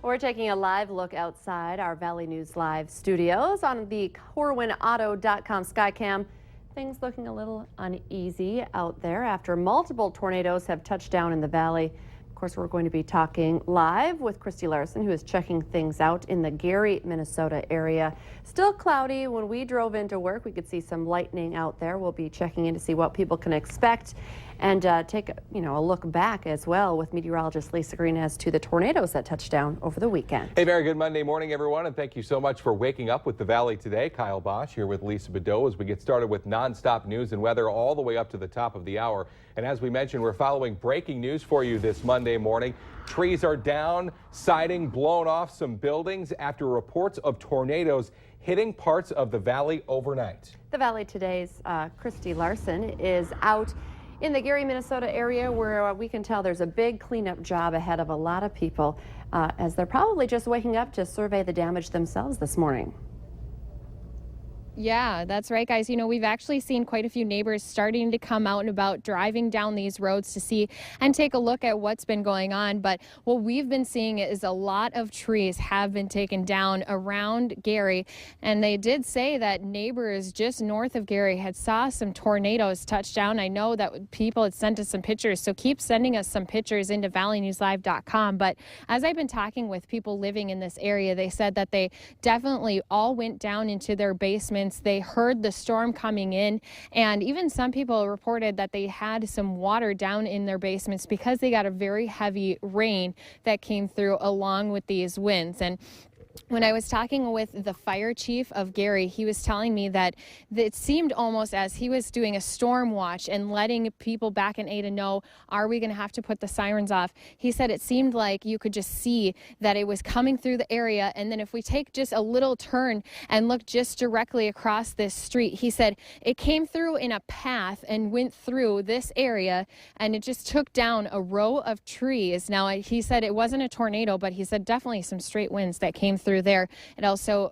We're taking a live look outside our Valley News Live studios on the CorwinAuto.com Skycam. Things looking a little uneasy out there after multiple tornadoes have touched down in the valley. Of course, we're going to be talking live with Christy Larson, who is checking things out in the Gary, Minnesota area. Still cloudy. When we drove into work, we could see some lightning out there. We'll be checking in to see what people can expect and take a look back as well with meteorologist Lisa Green as to the tornadoes that touched down over the weekend. Hey, very good Monday morning, everyone, and thank you so much for waking up with the Valley today. Kyle Bosch here with Lisa Bedeau as we get started with nonstop news and weather all the way up to the top of the hour. And as we mentioned, we're following breaking news for you this Monday morning. Trees are down, siding blown off some buildings after reports of tornadoes hitting parts of the valley overnight. The Valley today's Christy Larson is out in the Gary, Minnesota area where we can tell there's a big cleanup job ahead of a lot of people as they're probably just waking up to survey the damage themselves this morning. Yeah, that's right, guys. We've actually seen quite a few neighbors starting to come out and about, driving down these roads to see and take a look at what's been going on. But what we've been seeing is a lot of trees have been taken down around Gary. And they did say that neighbors just north of Gary had saw some tornadoes touch down. I know that people had sent us some pictures, so keep sending us some pictures into valleynewslive.com. But as I've been talking with people living in this area, they said that they definitely all went down into their basements. They heard the storm coming in, and even some people reported that they had some water down in their basements because they got a very heavy rain that came through along with these winds. And when I was talking with the fire chief of Gary, he was telling me that it seemed almost as he was doing a storm watch and letting people back in Ada know, are we going to have to put the sirens off? He said it seemed like you could just see that it was coming through the area. And then if we take just a little turn and look just directly across this street, he said it came through in a path and went through this area, and it just took down a row of trees. Now, he said it wasn't a tornado, but he said definitely some straight winds that came through there. It also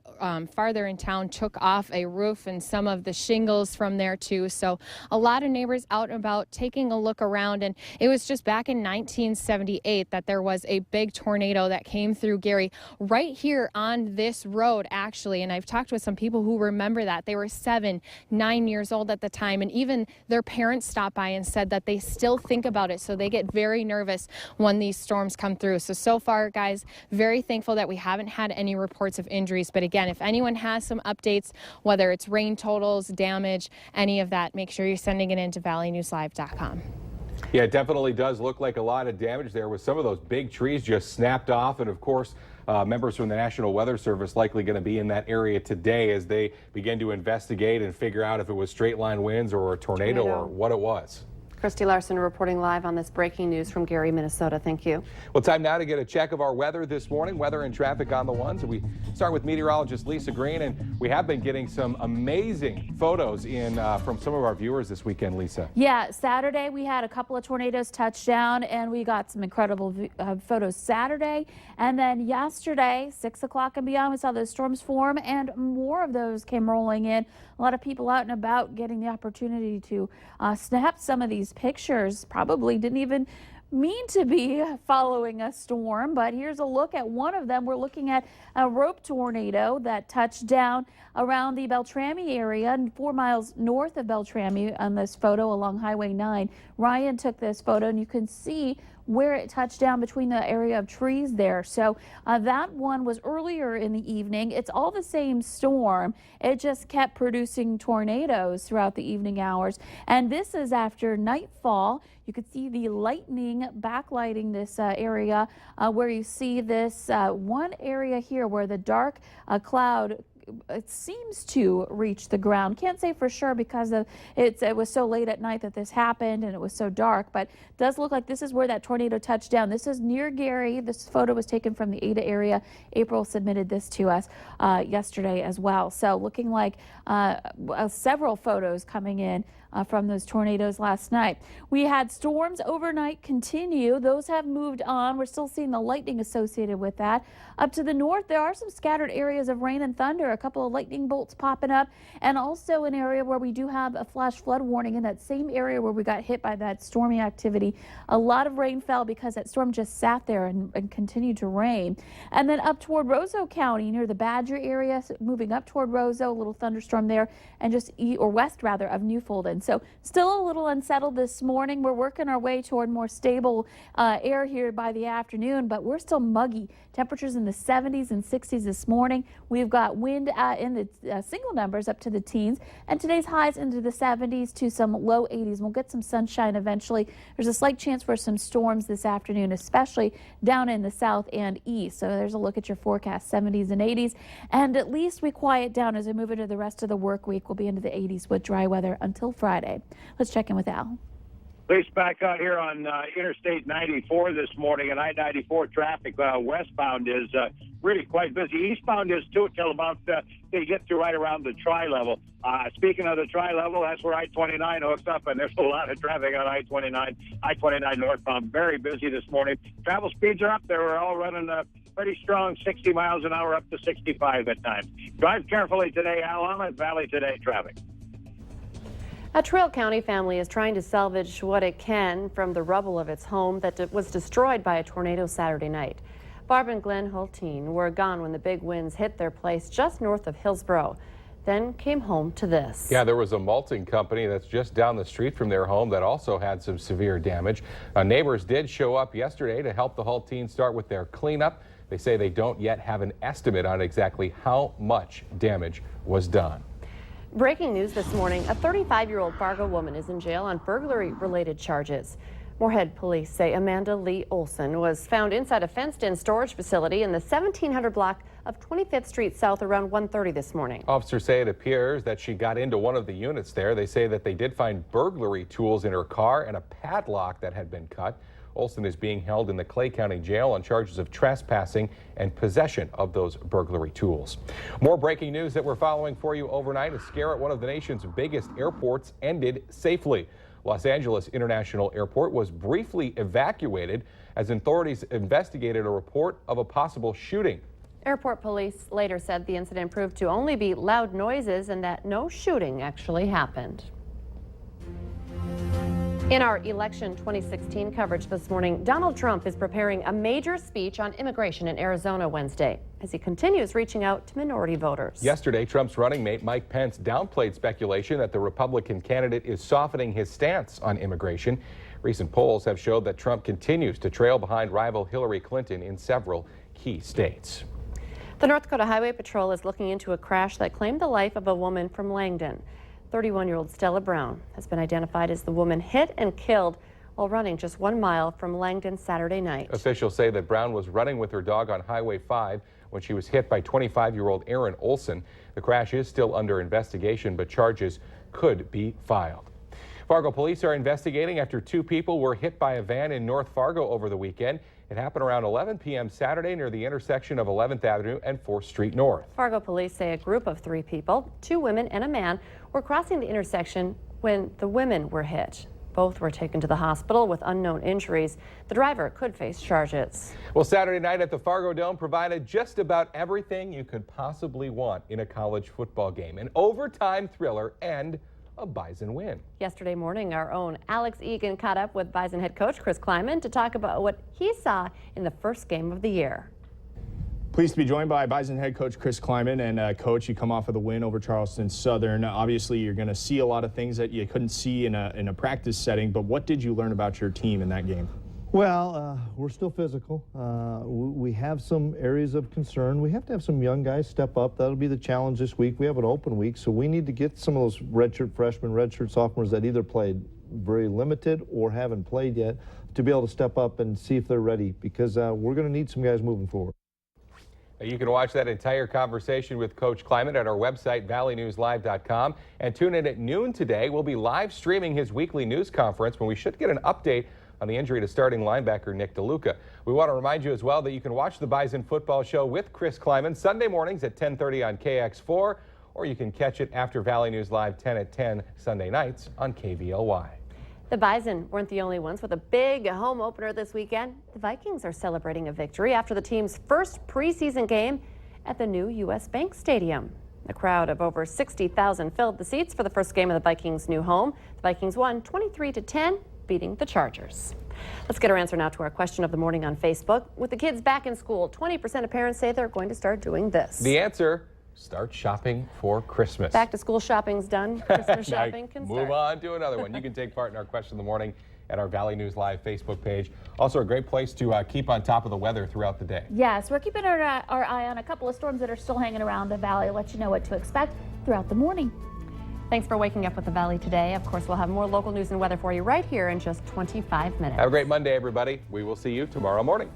farther in town took off a roof and some of the shingles from there too. So a lot of neighbors out and about taking a look around. And it was just back in 1978 that there was a big tornado that came through Gary right here on this road, actually. And I've talked with some people who remember that. They were 7, 9 years old at the time, and even their parents stopped by and said that they still think about it. So they get very nervous when these storms come through. So far, guys, very thankful that we haven't had any reports of injuries. But again, if anyone has some updates, whether it's rain totals, damage, any of that, make sure you're sending it into valleynewslive.com. Yeah, it definitely does look like a lot of damage there with some of those big trees just snapped off. And of course, members from the National Weather Service likely going to be in that area today as they begin to investigate and figure out if it was straight line winds or a tornado or what it was. Christy Larson reporting live on this breaking news from Gary, Minnesota. Thank you. Well, time now to get a check of our weather this morning. Weather and traffic on the ones. We start with meteorologist Lisa Green, and we have been getting some amazing photos in from some of our viewers this weekend, Lisa. Yeah, Saturday we had a couple of tornadoes touch down, and we got some incredible photos Saturday. And then yesterday, 6 o'clock and beyond, we saw those storms form, and more of those came rolling in. A lot of people out and about getting the opportunity to snap some of these pictures. Probably didn't even mean to be following a storm, but here's a look at one of them. We're looking at a rope tornado that touched down around the Beltrami area and 4 miles north of Beltrami on this photo along Highway 9. Ryan took this photo, and you can see where it touched down between the area of trees there. So that one was earlier in the evening. It's all the same storm. It just kept producing tornadoes throughout the evening hours. And this is after nightfall. You could see the lightning backlighting this area where you see this one area here where the dark cloud it seems to reach the ground. Can't say for sure because it was so late at night that this happened and it was so dark, but it does look like this is where that tornado touched down. This is near Gary. This photo was taken from the Ada area. April submitted this to us yesterday as well. So looking like several photos coming in from those tornadoes last night. We had storms overnight continue. Those have moved on. We're still seeing the lightning associated with that. Up to the north, there are some scattered areas of rain and thunder, a couple of lightning bolts popping up, and also an area where we do have a flash flood warning in that same area where we got hit by that stormy activity. A lot of rain fell because that storm just sat there and continued to rain. And then up toward Roseau County, near the Badger area, moving up toward Roseau, a little thunderstorm there, and just west rather of Newfoundland. So still a little unsettled this morning. We're working our way toward more stable air here by the afternoon, but we're still muggy. Temperatures in the 70s and 60s this morning. We've got wind in the single numbers up to the teens, and today's highs into the 70s to some low 80s. We'll get some sunshine eventually. There's a slight chance for some storms this afternoon, especially down in the south and east. So there's a look at your forecast, 70s and 80s, and at least we quiet down as we move into the rest of the work week. We'll be into the 80s with dry weather until Friday. Let's check in with Al. Police back out here on Interstate 94 this morning, and I-94 traffic westbound is really quite busy. Eastbound is too till about they get to right around the tri-level. Speaking of the tri-level, that's where I-29 hooks up, and there's a lot of traffic on I-29 northbound. Very busy this morning. Travel speeds are up there. We're all running pretty strong, 60 miles an hour up to 65 at times. Drive carefully today, Al. I'm at Valley Today traffic. A Trail County family is trying to salvage what it can from the rubble of its home that was destroyed by a tornado Saturday night. Barb and Glenn Hulteen were gone when the big winds hit their place just north of Hillsboro, then came home to this. Yeah, there was a malting company that's just down the street from their home that also had some severe damage. Neighbors did show up yesterday to help the Hulteens start with their cleanup. They say they don't yet have an estimate on exactly how much damage was done. Breaking news this morning, a 35-year-old Fargo woman is in jail on burglary-related charges. Moorhead police say Amanda Lee Olson was found inside a fenced-in storage facility in the 1700 block of 25th Street South around 1:30 this morning. Officers say it appears that she got into one of the units there. They say that they did find burglary tools in her car and a padlock that had been cut. Olson is being held in the Clay County Jail on charges of trespassing and possession of those burglary tools. More breaking news that we're following for you overnight. A scare at one of the nation's biggest airports ended safely. Los Angeles International Airport was briefly evacuated as authorities investigated a report of a possible shooting. Airport police later said the incident proved to only be loud noises and that no shooting actually happened. In our election 2016 coverage this morning, Donald Trump is preparing a major speech on immigration in Arizona Wednesday as he continues reaching out to minority voters. Yesterday, Trump's running mate Mike Pence downplayed speculation that the Republican candidate is softening his stance on immigration. Recent polls have showed that Trump continues to trail behind rival Hillary Clinton in several key states. The North Dakota Highway Patrol is looking into a crash that claimed the life of a woman from Langdon. 31-year-old Stella Brown has been identified as the woman hit and killed while running just 1 mile from Langdon Saturday night. Officials say that Brown was running with her dog on Highway 5 when she was hit by 25-year-old Aaron Olson. The crash is still under investigation, but charges could be filed. Fargo police are investigating after 2 people were hit by a van in North Fargo over the weekend. It happened around 11 p.m. Saturday near the intersection of 11th Avenue and 4th Street North. Fargo police say a group of 3 people, 2 women and a man, were crossing the intersection when the women were hit. Both were taken to the hospital with unknown injuries. The driver could face charges. Well, Saturday night at the Fargo Dome provided just about everything you could possibly want in a college football game. An overtime thriller and a Bison win. Yesterday morning, our own Alex Egan caught up with Bison head coach Chris Kleiman to talk about what he saw in the first game of the year. Pleased to be joined by Bison head coach Chris Kleiman. And Coach, you come off of the win over Charleston Southern. Obviously, you're going to see a lot of things that you couldn't see in a practice setting. But what did you learn about your team in that game? Well, we're still physical. We have some areas of concern. We have to have some young guys step up. That'll be the challenge this week. We have an open week, so we need to get some of those redshirt freshmen, redshirt sophomores that either played very limited or haven't played yet to be able to step up and see if they're ready, because we're going to need some guys moving forward. You can watch that entire conversation with Coach Kleiman at our website, valleynewslive.com. And tune in at noon today. We'll be live streaming his weekly news conference when we should get an update on the injury to starting linebacker Nick DeLuca. We want to remind you as well that you can watch the Bison Football Show with Chris Kleiman Sunday mornings at 10:30 on KX4 or you can catch it after Valley News Live 10 at 10 Sunday nights on KVLY. The Bison weren't the only ones with a big home opener this weekend. The Vikings are celebrating a victory after the team's first preseason game at the new U.S. Bank Stadium. A crowd of over 60,000 filled the seats for the first game of the Vikings' new home. The Vikings won 23-10, beating the Chargers. Let's get our answer now to our question of the morning on Facebook. With the kids back in school, 20% of parents say they're going to start doing this. The answer: start shopping for Christmas. Back to school shopping's done. Christmas Now, shopping can start. move on to another one. You can take part in our question of the morning at our Valley News Live Facebook page. Also a great place to keep on top of the weather throughout the day. Yes, we're keeping our eye on a couple of storms that are still hanging around the valley. Let you know what to expect throughout the morning. Thanks for waking up with the Valley today. Of course, we'll have more local news and weather for you right here in just 25 minutes. Have a great Monday, everybody. We will see you tomorrow morning.